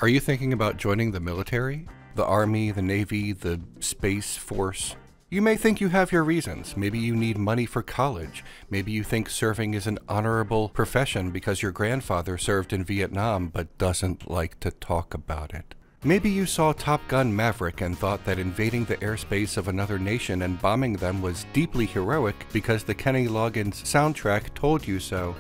Are you thinking about joining the military? The Army, the Navy, the Space Force? You may think you have your reasons. Maybe you need money for college. Maybe you think serving is an honorable profession because your grandfather served in Vietnam but doesn't like to talk about it. Maybe you saw Top Gun: Maverick and thought that invading the airspace of another nation and bombing them was deeply heroic because the Kenny Loggins soundtrack told you so.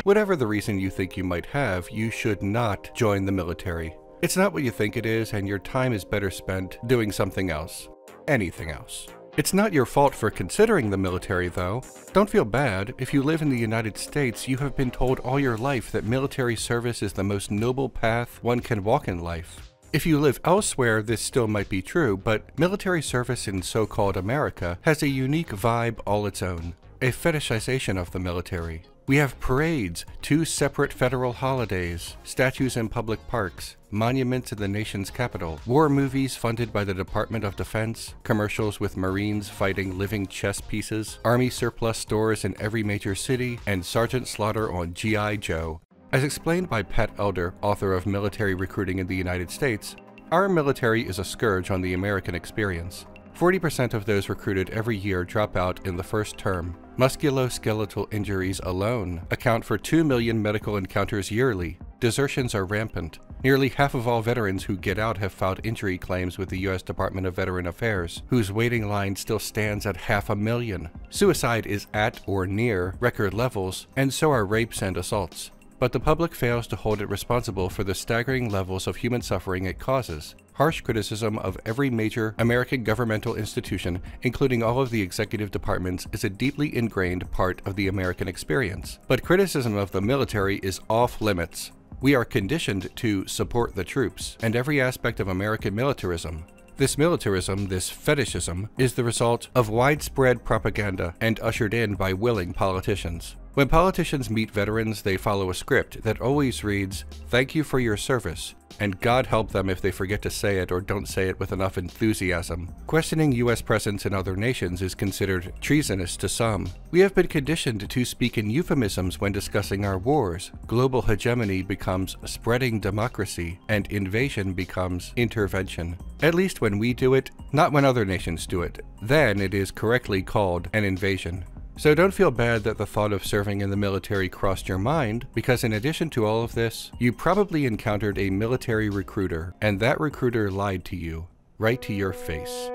Whatever the reason you think you might have, you should not join the military. It's not what you think it is, and your time is better spent doing something else. Anything else. It's not your fault for considering the military, though. Don't feel bad. If you live in the United States, you have been told all your life that military service is the most noble path one can walk in life. If you live elsewhere, this still might be true, but military service in so-called America has a unique vibe all its own. A fetishization of the military. We have parades, 2 separate federal holidays, statues in public parks, monuments in the nation's capital, war movies funded by the Department of Defense, commercials with Marines fighting living chess pieces, Army surplus stores in every major city, and Sergeant Slaughter on G.I. Joe. As explained by Pat Elder, author of Military Recruiting in the United States, our military is a scourge on the American experience. 40% of those recruited every year drop out in the first term. Musculoskeletal injuries alone account for 2 million medical encounters yearly. Desertions are rampant. Nearly half of all veterans who get out have filed injury claims with the U.S. Department of Veteran Affairs, whose waiting line still stands at 500,000. Suicide is at or near record levels, and so are rapes and assaults. But the public fails to hold it responsible for the staggering levels of human suffering it causes. Harsh criticism of every major American governmental institution, including all of the executive departments, is a deeply ingrained part of the American experience. But criticism of the military is off limits. We are conditioned to support the troops and every aspect of American militarism. This militarism, this fetishism, is the result of widespread propaganda and ushered in by willing politicians. When politicians meet veterans, they follow a script that always reads, "Thank you for your service," and God help them if they forget to say it or don't say it with enough enthusiasm. Questioning U.S. presence in other nations is considered treasonous to some. We have been conditioned to speak in euphemisms when discussing our wars. Global hegemony becomes spreading democracy, and invasion becomes intervention. At least when we do it, not when other nations do it. Then it is correctly called an invasion. So don't feel bad that the thought of serving in the military crossed your mind, because in addition to all of this, you probably encountered a military recruiter, and that recruiter lied to you, right to your face.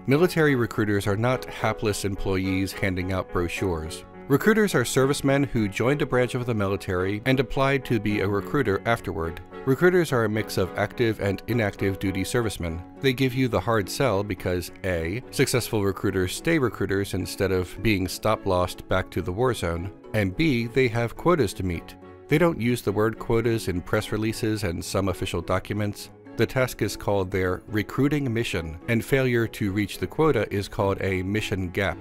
Military recruiters are not hapless employees handing out brochures. Recruiters are servicemen who joined a branch of the military and applied to be a recruiter afterward. Recruiters are a mix of active and inactive duty servicemen. They give you the hard sell because A, successful recruiters stay recruiters instead of being stop-lost back to the war zone, and B, they have quotas to meet. They don't use the word quotas in press releases and some official documents. The task is called their recruiting mission, and failure to reach the quota is called a mission gap.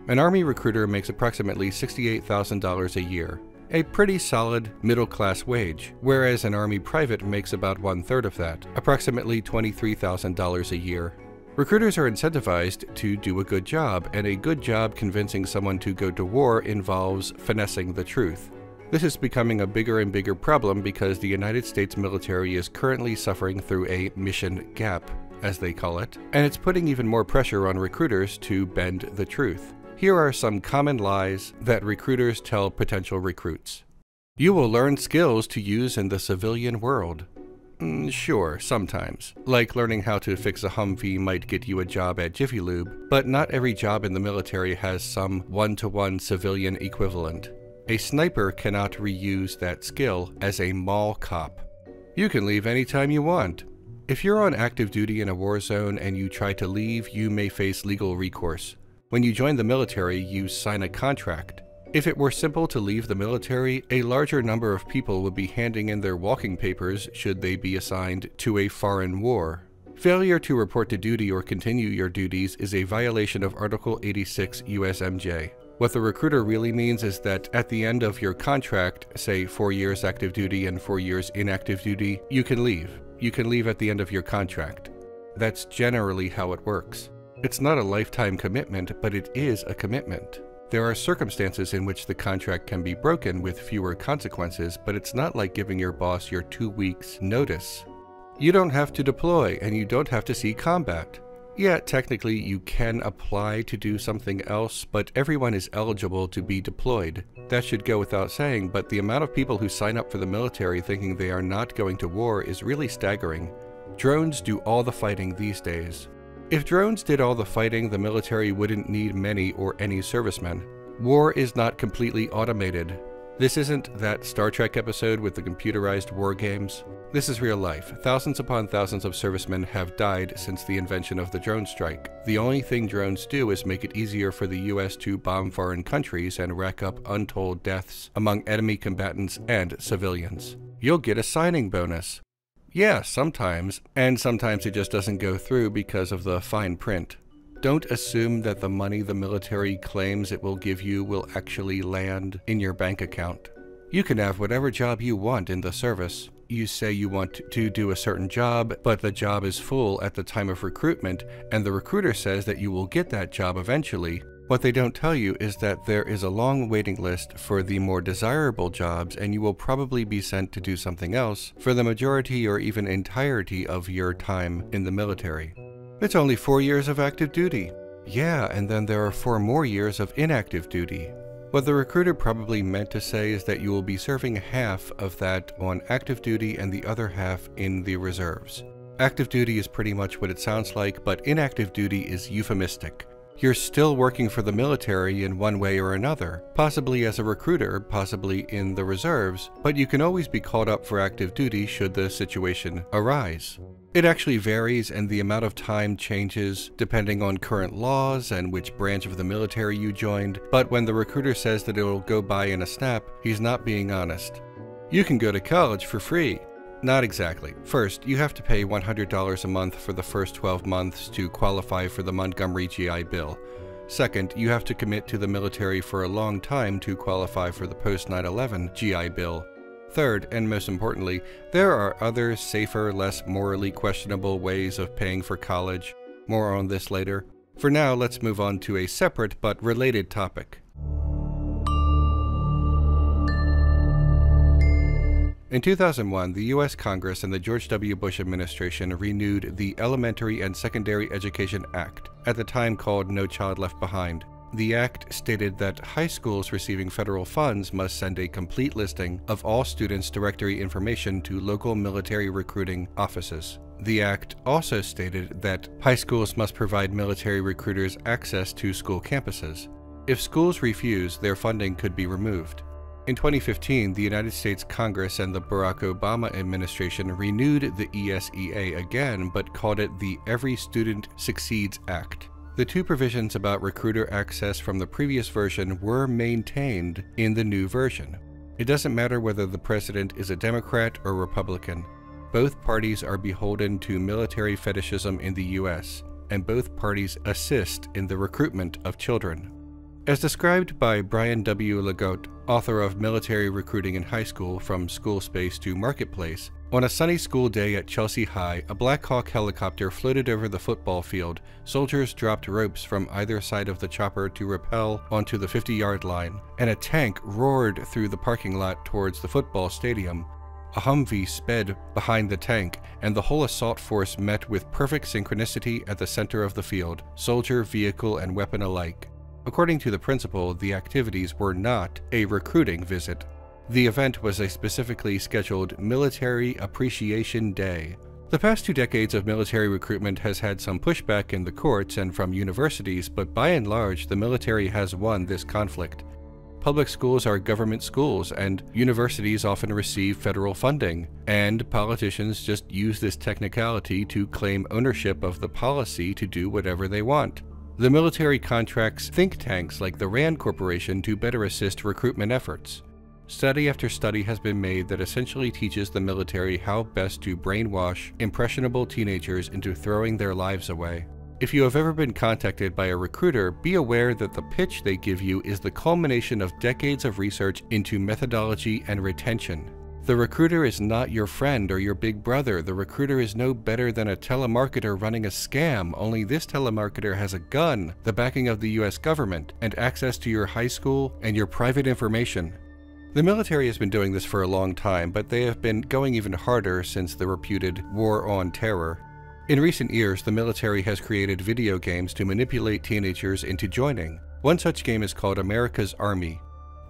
An Army recruiter makes approximately $68,000 a year, a pretty solid middle-class wage, whereas an Army private makes about 1/3 of that, approximately $23,000 a year. Recruiters are incentivized to do a good job, and a good job convincing someone to go to war involves finessing the truth. This is becoming a bigger and bigger problem because the United States military is currently suffering through a mission gap, as they call it, and it's putting even more pressure on recruiters to bend the truth. Here are some common lies that recruiters tell potential recruits. You will learn skills to use in the civilian world. Sure, sometimes. Like learning how to fix a Humvee might get you a job at Jiffy Lube, but not every job in the military has some one-to-one civilian equivalent. A sniper cannot reuse that skill as a mall cop. You can leave anytime you want. If you're on active duty in a war zone and you try to leave, you may face legal recourse. When you join the military, you sign a contract. If it were simple to leave the military, a larger number of people would be handing in their walking papers should they be assigned to a foreign war. Failure to report to duty or continue your duties is a violation of Article 86 USMJ. What the recruiter really means is that at the end of your contract, say 4 years active duty and 4 years inactive duty, you can leave. You can leave at the end of your contract. That's generally how it works. It's not a lifetime commitment, but it is a commitment. There are circumstances in which the contract can be broken with fewer consequences, but it's not like giving your boss your 2 weeks' notice. You don't have to deploy, and you don't have to see combat. Yeah, technically you can apply to do something else, but everyone is eligible to be deployed. That should go without saying, but the amount of people who sign up for the military thinking they are not going to war is really staggering. Drones do all the fighting these days. If drones did all the fighting, the military wouldn't need many or any servicemen. War is not completely automated. This isn't that Star Trek episode with the computerized war games. This is real life. Thousands upon thousands of servicemen have died since the invention of the drone strike. The only thing drones do is make it easier for the US to bomb foreign countries and rack up untold deaths among enemy combatants and civilians. You'll get a signing bonus. Yeah, sometimes, and sometimes it just doesn't go through because of the fine print. Don't assume that the money the military claims it will give you will actually land in your bank account. You can have whatever job you want in the service. You say you want to do a certain job, but the job is full at the time of recruitment, and the recruiter says that you will get that job eventually. What they don't tell you is that there is a long waiting list for the more desirable jobs, and you will probably be sent to do something else for the majority or even entirety of your time in the military. It's only 4 years of active duty. Yeah, and then there are 4 more years of inactive duty. What the recruiter probably meant to say is that you will be serving half of that on active duty and the other half in the reserves. Active duty is pretty much what it sounds like, but inactive duty is euphemistic. You're still working for the military in one way or another, possibly as a recruiter, possibly in the reserves, but you can always be called up for active duty should the situation arise. It actually varies, and the amount of time changes depending on current laws and which branch of the military you joined, but when the recruiter says that it'll go by in a snap, he's not being honest. You can go to college for free. Not exactly. First, you have to pay $100 a month for the first 12 months to qualify for the Montgomery GI Bill. Second, you have to commit to the military for a long time to qualify for the post-9/11 GI Bill. Third, and most importantly, there are other, safer, less morally questionable ways of paying for college. More on this later. For now, let's move on to a separate but related topic. In 2001, the U.S. Congress and the George W. Bush administration renewed the Elementary and Secondary Education Act, at the time called No Child Left Behind. The act stated that high schools receiving federal funds must send a complete listing of all students' directory information to local military recruiting offices. The act also stated that high schools must provide military recruiters access to school campuses. If schools refuse, their funding could be removed. In 2015, the United States Congress and the Barack Obama administration renewed the ESEA again, but called it the Every Student Succeeds Act. The 2 provisions about recruiter access from the previous version were maintained in the new version. It doesn't matter whether the president is a Democrat or Republican. Both parties are beholden to military fetishism in the US, and both parties assist in the recruitment of children. As described by Brian W. Legault, author of Military Recruiting in High School, From School Space to Marketplace, on a sunny school day at Chelsea High, a Black Hawk helicopter floated over the football field. Soldiers dropped ropes from either side of the chopper to rappel onto the 50-yard line, and a tank roared through the parking lot towards the football stadium. A Humvee sped behind the tank, and the whole assault force met with perfect synchronicity at the center of the field, soldier, vehicle, and weapon alike. According to the principal, the activities were not a recruiting visit. The event was a specifically scheduled Military Appreciation Day. The past 2 decades of military recruitment has had some pushback in the courts and from universities, but by and large, the military has won this conflict. Public schools are government schools, and universities often receive federal funding, and politicians just use this technicality to claim ownership of the policy to do whatever they want. The military contracts think tanks like the RAND Corporation to better assist recruitment efforts. Study after study has been made that essentially teaches the military how best to brainwash impressionable teenagers into throwing their lives away. If you have ever been contacted by a recruiter, be aware that the pitch they give you is the culmination of decades of research into methodology and retention. The recruiter is not your friend or your big brother. The recruiter is no better than a telemarketer running a scam, only this telemarketer has a gun, the backing of the US government, and access to your high school and your private information. The military has been doing this for a long time, but they have been going even harder since the reputed War on Terror. In recent years, the military has created video games to manipulate teenagers into joining. One such game is called America's Army.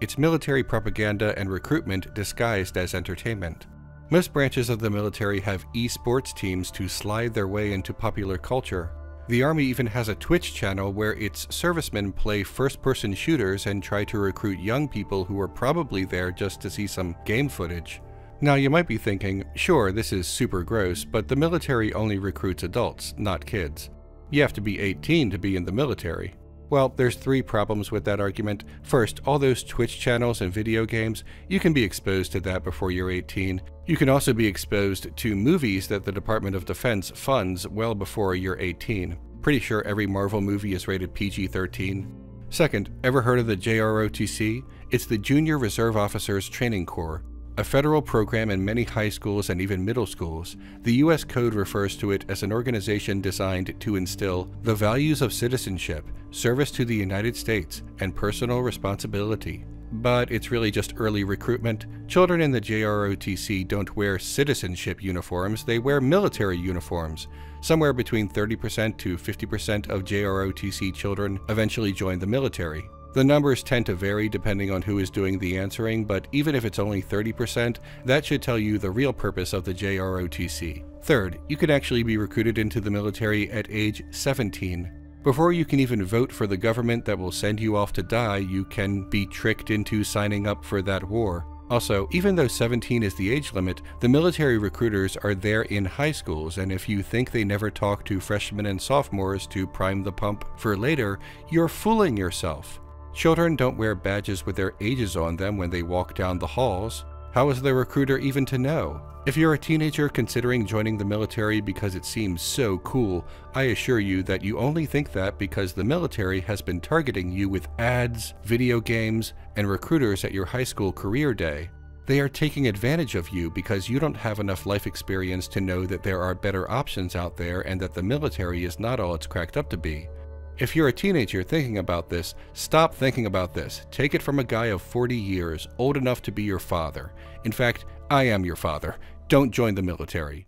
It's military propaganda and recruitment disguised as entertainment. Most branches of the military have esports teams to slide their way into popular culture. The Army even has a Twitch channel where its servicemen play first-person shooters and try to recruit young people who are probably there just to see some game footage. Now you might be thinking, sure, this is super gross, but the military only recruits adults, not kids. You have to be 18 to be in the military. Well, there's 3 problems with that argument. First, all those Twitch channels and video games, you can be exposed to that before you're 18. You can also be exposed to movies that the Department of Defense funds well before you're 18. Pretty sure every Marvel movie is rated PG-13. Second, ever heard of the JROTC? It's the Junior Reserve Officers Training Corps. A federal program in many high schools and even middle schools. The U.S. Code refers to it as an organization designed to instill the values of citizenship, service to the United States, and personal responsibility. But it's really just early recruitment. Children in the JROTC don't wear citizenship uniforms, they wear military uniforms. Somewhere between 30% to 50% of JROTC children eventually join the military. The numbers tend to vary depending on who is doing the answering, but even if it's only 30%, that should tell you the real purpose of the JROTC. Third, you can actually be recruited into the military at age 17. Before you can even vote for the government that will send you off to die, you can be tricked into signing up for that war. Also, even though 17 is the age limit, the military recruiters are there in high schools, and if you think they never talk to freshmen and sophomores to prime the pump for later, you're fooling yourself. Children don't wear badges with their ages on them when they walk down the halls. How is the recruiter even to know? If you're a teenager considering joining the military because it seems so cool, I assure you that you only think that because the military has been targeting you with ads, video games, and recruiters at your high school career day. They are taking advantage of you because you don't have enough life experience to know that there are better options out there and that the military is not all it's cracked up to be. If you're a teenager thinking about this, stop thinking about this. Take it from a guy of 40 years, old enough to be your father. In fact, I am your father. Don't join the military.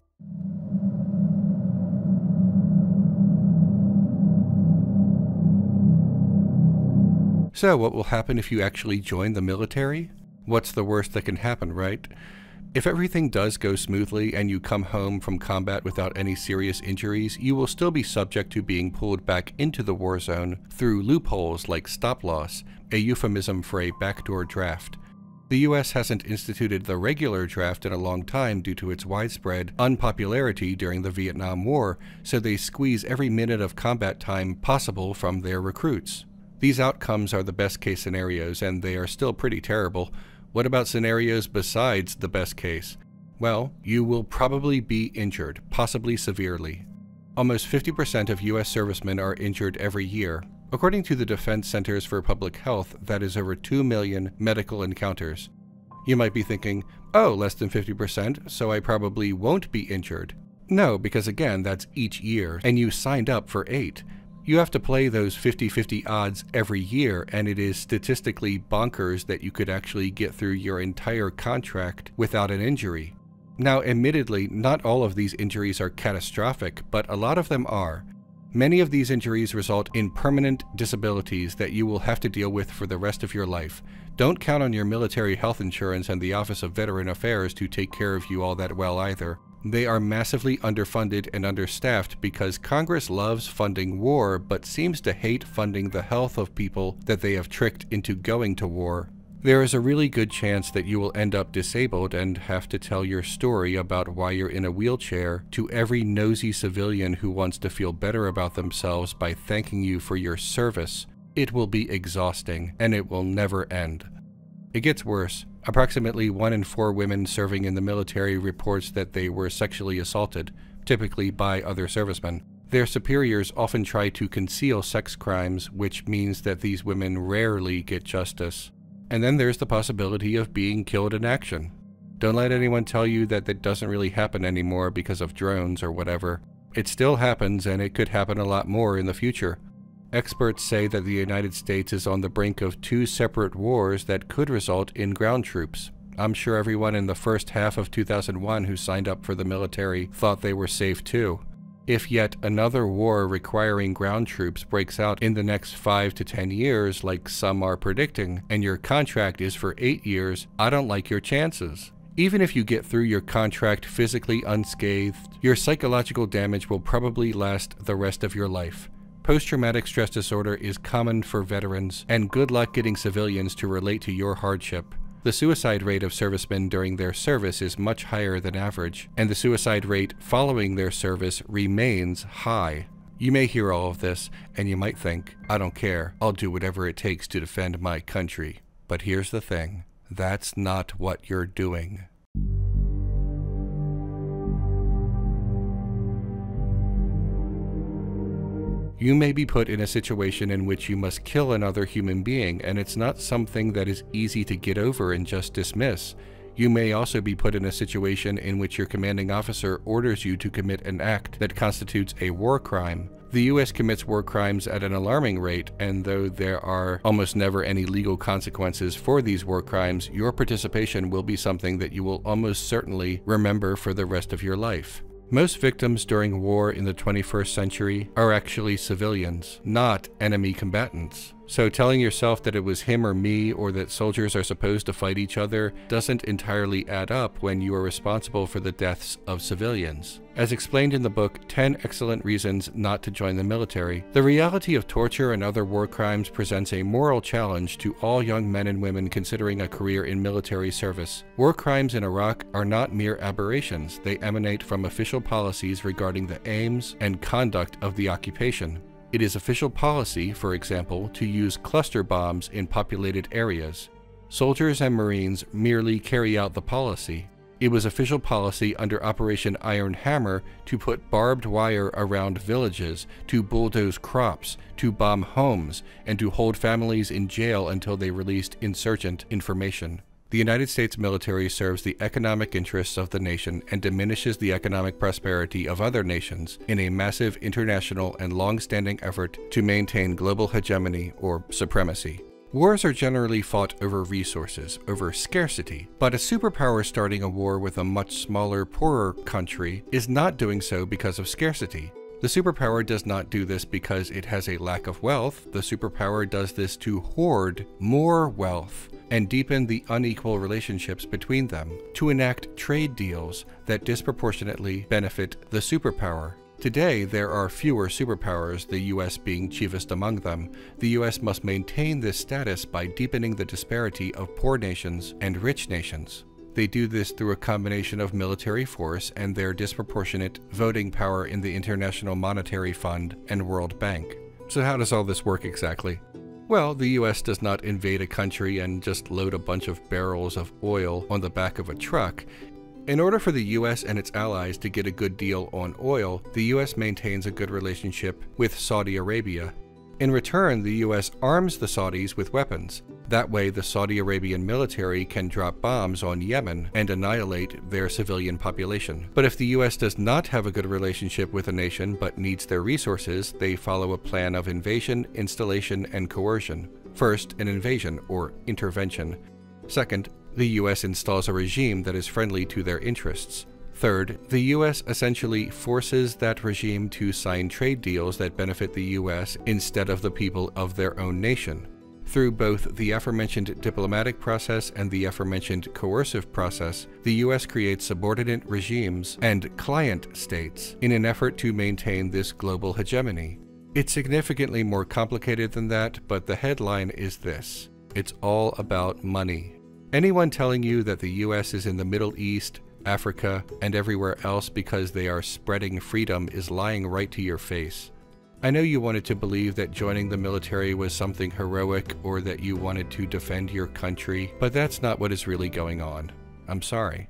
So, what will happen if you actually join the military? What's the worst that can happen, right? If everything does go smoothly and you come home from combat without any serious injuries, you will still be subject to being pulled back into the war zone through loopholes like stop-loss, a euphemism for a backdoor draft. The US hasn't instituted the regular draft in a long time due to its widespread unpopularity during the Vietnam War, so they squeeze every minute of combat time possible from their recruits. These outcomes are the best case scenarios, and they are still pretty terrible. What about scenarios besides the best case? Well, you will probably be injured, possibly severely. Almost 50% of US servicemen are injured every year. According to the Defense Centers for Public Health, that is over 2 million medical encounters. You might be thinking, oh, less than 50%, so I probably won't be injured. No, because again, that's each year, and you signed up for 8. You have to play those 50-50 odds every year, and it is statistically bonkers that you could actually get through your entire contract without an injury. Now, admittedly, not all of these injuries are catastrophic, but a lot of them are. Many of these injuries result in permanent disabilities that you will have to deal with for the rest of your life. Don't count on your military health insurance and the Office of Veteran Affairs to take care of you all that well either. They are massively underfunded and understaffed because Congress loves funding war but seems to hate funding the health of people that they have tricked into going to war. There is a really good chance that you will end up disabled and have to tell your story about why you're in a wheelchair to every nosy civilian who wants to feel better about themselves by thanking you for your service. It will be exhausting, and it will never end. It gets worse. Approximately 1 in 4 women serving in the military reports that they were sexually assaulted, typically by other servicemen. Their superiors often try to conceal sex crimes, which means that these women rarely get justice. And then there's the possibility of being killed in action. Don't let anyone tell you that that doesn't really happen anymore because of drones or whatever. It still happens, and it could happen a lot more in the future. Experts say that the United States is on the brink of 2 separate wars that could result in ground troops. I'm sure everyone in the first half of 2001 who signed up for the military thought they were safe too. If yet another war requiring ground troops breaks out in the next 5 to 10 years, like some are predicting, and your contract is for 8 years, I don't like your chances. Even if you get through your contract physically unscathed, your psychological damage will probably last the rest of your life. Post-traumatic stress disorder is common for veterans, and good luck getting civilians to relate to your hardship. The suicide rate of servicemen during their service is much higher than average, and the suicide rate following their service remains high. You may hear all of this, and you might think, I don't care, I'll do whatever it takes to defend my country. But here's the thing, that's not what you're doing. You may be put in a situation in which you must kill another human being, and it's not something that is easy to get over and just dismiss. You may also be put in a situation in which your commanding officer orders you to commit an act that constitutes a war crime. The US commits war crimes at an alarming rate, and though there are almost never any legal consequences for these war crimes, your participation will be something that you will almost certainly remember for the rest of your life. Most victims during war in the 21st century are actually civilians, not enemy combatants. So telling yourself that it was him or me, or that soldiers are supposed to fight each other, doesn't entirely add up when you are responsible for the deaths of civilians. As explained in the book 10 Excellent Reasons Not to Join the Military, the reality of torture and other war crimes presents a moral challenge to all young men and women considering a career in military service. War crimes in Iraq are not mere aberrations, they emanate from official policies regarding the aims and conduct of the occupation. It is official policy, for example, to use cluster bombs in populated areas. Soldiers and Marines merely carry out the policy. It was official policy under Operation Iron Hammer to put barbed wire around villages, to bulldoze crops, to bomb homes, and to hold families in jail until they released insurgent information. The United States military serves the economic interests of the nation and diminishes the economic prosperity of other nations in a massive international and long-standing effort to maintain global hegemony or supremacy. Wars are generally fought over resources, over scarcity, but a superpower starting a war with a much smaller, poorer country is not doing so because of scarcity. The superpower does not do this because it has a lack of wealth. The superpower does this to hoard more wealth and deepen the unequal relationships between them, to enact trade deals that disproportionately benefit the superpower. Today, there are fewer superpowers, the US being chiefest among them. The US must maintain this status by deepening the disparity of poor nations and rich nations. They do this through a combination of military force and their disproportionate voting power in the International Monetary Fund and World Bank. So how does all this work exactly? Well, the US does not invade a country and just load a bunch of barrels of oil on the back of a truck. In order for the US and its allies to get a good deal on oil, the US maintains a good relationship with Saudi Arabia. In return, the US arms the Saudis with weapons. That way, the Saudi Arabian military can drop bombs on Yemen and annihilate their civilian population. But if the US does not have a good relationship with a nation but needs their resources, they follow a plan of invasion, installation, and coercion. First, an invasion, or intervention. Second, the US installs a regime that is friendly to their interests. Third, the US essentially forces that regime to sign trade deals that benefit the US instead of the people of their own nation. Through both the aforementioned diplomatic process and the aforementioned coercive process, the US creates subordinate regimes and client states in an effort to maintain this global hegemony. It's significantly more complicated than that, but the headline is this: it's all about money. Anyone telling you that the US is in the Middle East, Africa, and everywhere else because they are spreading freedom is lying right to your face. I know you wanted to believe that joining the military was something heroic or that you wanted to defend your country, but that's not what is really going on. I'm sorry.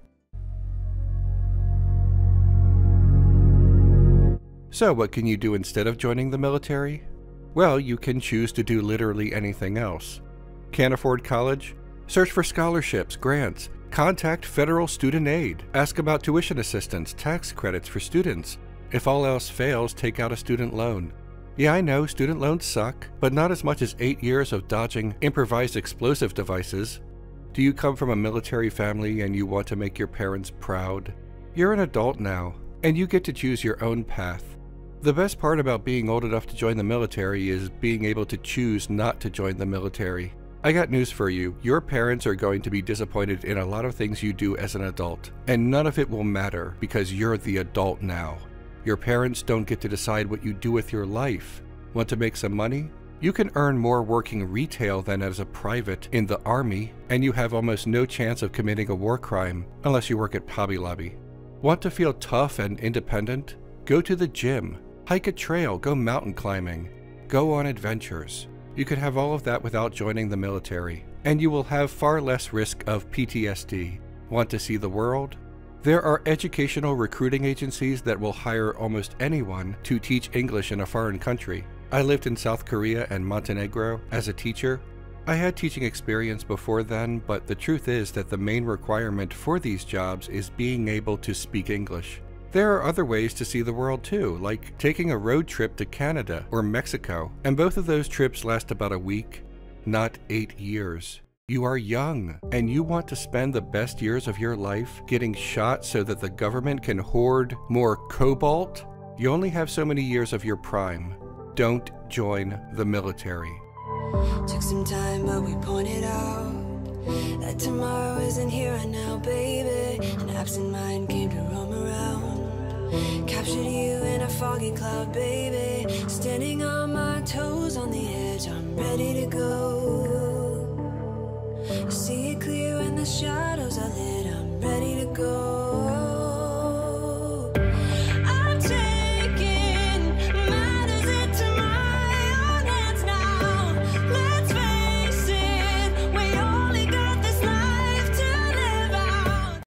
So what can you do instead of joining the military? Well, you can choose to do literally anything else. Can't afford college? Search for scholarships, grants, Contact Federal Student Aid. Ask about tuition assistance, tax credits for students. If all else fails, take out a student loan. Yeah, I know, student loans suck, but not as much as 8 years of dodging improvised explosive devices. Do you come from a military family and you want to make your parents proud? You're an adult now, and you get to choose your own path. The best part about being old enough to join the military is being able to choose not to join the military. I got news for you. Your parents are going to be disappointed in a lot of things you do as an adult, and none of it will matter because you're the adult now. Your parents don't get to decide what you do with your life. Want to make some money? You can earn more working retail than as a private in the Army, and you have almost no chance of committing a war crime unless you work at Hobby Lobby. Want to feel tough and independent? Go to the gym, hike a trail, go mountain climbing, go on adventures. You could have all of that without joining the military, and you will have far less risk of PTSD. Want to see the world? There are educational recruiting agencies that will hire almost anyone to teach English in a foreign country. I lived in South Korea and Montenegro as a teacher. I had teaching experience before then, but the truth is that the main requirement for these jobs is being able to speak English. There are other ways to see the world too, like taking a road trip to Canada or Mexico, and both of those trips last about a week, not 8 years. You are young, and you want to spend the best years of your life getting shot so that the government can hoard more cobalt? You only have so many years of your prime. Don't join the military. Took some time, but we pointed out that tomorrow isn't here right now, baby. An absent mind came to roam around, captured you in a foggy cloud, baby. Standing on my toes on the edge, I'm ready to go. See it clear when the shadows are lit, I'm ready to go.